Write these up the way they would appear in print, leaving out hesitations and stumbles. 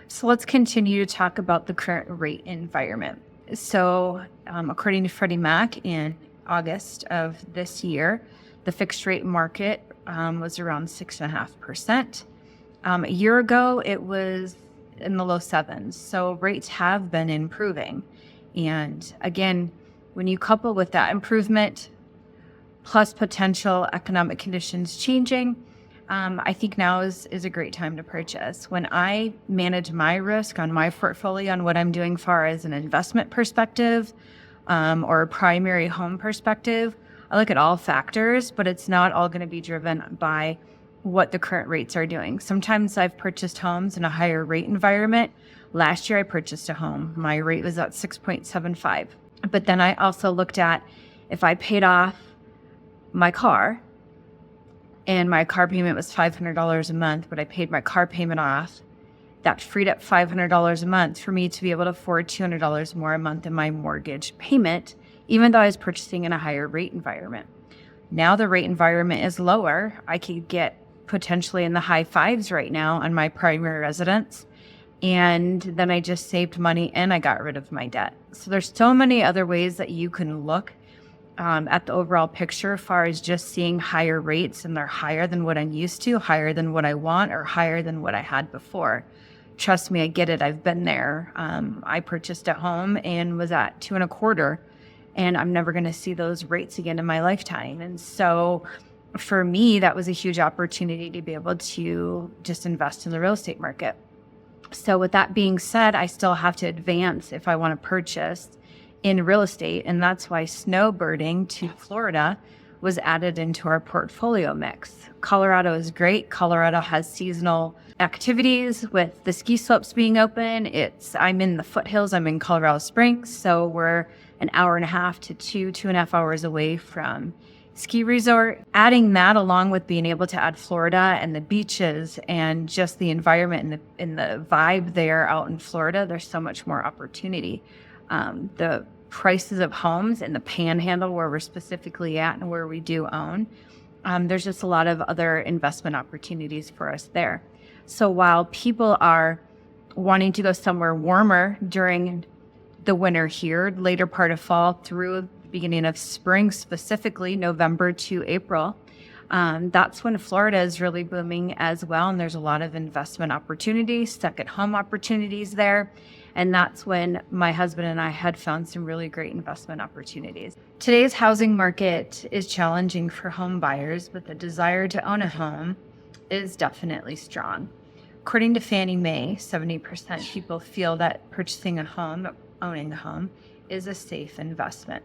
So let's continue to talk about the current rate environment. So according to Freddie Mac in August of this year, the fixed rate market was around 6.5%. A year ago, it was in the low sevens. So rates have been improving. And again, when you couple with that improvement plus potential economic conditions changing, I think now is a great time to purchase. When I manage my risk on my portfolio on what I'm doing far as an investment perspective or a primary home perspective, I look at all factors, but it's not all going to be driven by what the current rates are doing. Sometimes I've purchased homes in a higher rate environment. Last year I purchased a home. My rate was at 6.75. But then I also looked at if I paid off my car and my car payment was $500 a month, but I paid my car payment off, that freed up $500 a month for me to be able to afford $200 more a month in my mortgage payment, even though I was purchasing in a higher rate environment. Now the rate environment is lower. I could get potentially in the high fives right now on my primary residence. And then I just saved money and I got rid of my debt. So there's so many other ways that you can look at the overall picture as far as just seeing higher rates, and they're higher than what I'm used to, higher than what I want, or higher than what I had before. Trust me, I get it. I've been there. I purchased a home and was at 2.25, and I'm never going to see those rates again in my lifetime. And so for me, that was a huge opportunity to be able to just invest in the real estate market. So with that being said, I still have to advance if I want to purchase in real estate. And that's why snowbirding to Florida was added into our portfolio mix. Colorado is great. Colorado has seasonal activities with the ski slopes being open. I'm in the foothills. I'm in Colorado Springs. So we're an hour and a half to 2.5 hours away from ski resort. Adding that along with being able to add Florida and the beaches and just the environment and the vibe there out in Florida, there's so much more opportunity. The prices of homes in the panhandle where we're specifically at and where we do own, there's just a lot of other investment opportunities for us there. So while people are wanting to go somewhere warmer during the winter here, later part of fall through the beginning of spring, specifically November to April, that's when Florida is really booming as well. And there's a lot of investment opportunities, second home opportunities there. And that's when my husband and I had found some really great investment opportunities. Today's housing market is challenging for home buyers, but the desire to own a home is definitely strong. According to Fannie Mae, 70% people feel that purchasing a home, owning a home, is a safe investment.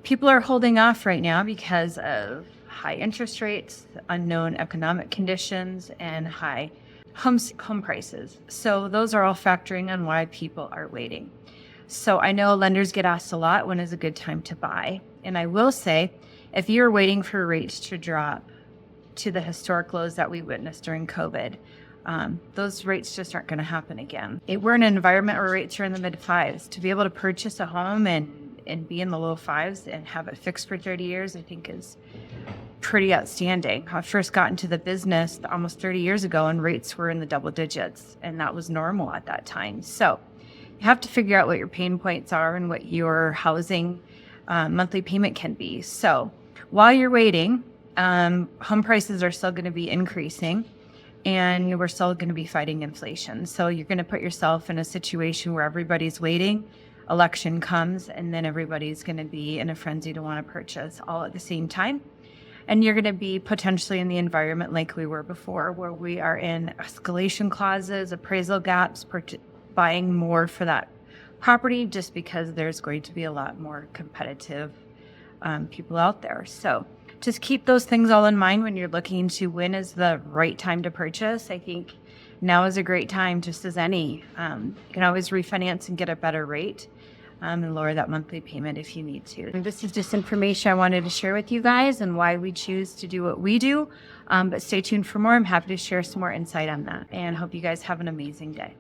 People are holding off right now because of high interest rates, unknown economic conditions, and high home prices. So those are all factoring on why people are waiting. So I know lenders get asked a lot, when is a good time to buy? And I will say, if you're waiting for rates to drop to the historic lows that we witnessed during COVID, those rates just aren't going to happen again. We're in an environment where rates are in the mid fives. To be able to purchase a home and be in the low fives and have it fixed for 30 years, I think is pretty outstanding. I first got into the business almost 30 years ago and rates were in the double digits, and that was normal at that time. So you have to figure out what your pain points are and what your housing monthly payment can be. So while you're waiting, home prices are still going to be increasing, and we're still going to be fighting inflation. So you're going to put yourself in a situation where everybody's waiting, election comes, and then everybody's going to be in a frenzy to want to purchase all at the same time. And you're going to be potentially in the environment like we were before, where we are in escalation clauses, appraisal gaps, buying more for that property, just because there's going to be a lot more competitive people out there. So just keep those things all in mind when you're looking to when is the right time to purchase. I think now is a great time, just as any. You can always refinance and get a better rate. And lower that monthly payment if you need to. This is just information I wanted to share with you guys and why we choose to do what we do. But stay tuned for more. I'm happy to share some more insight on that, and hope you guys have an amazing day.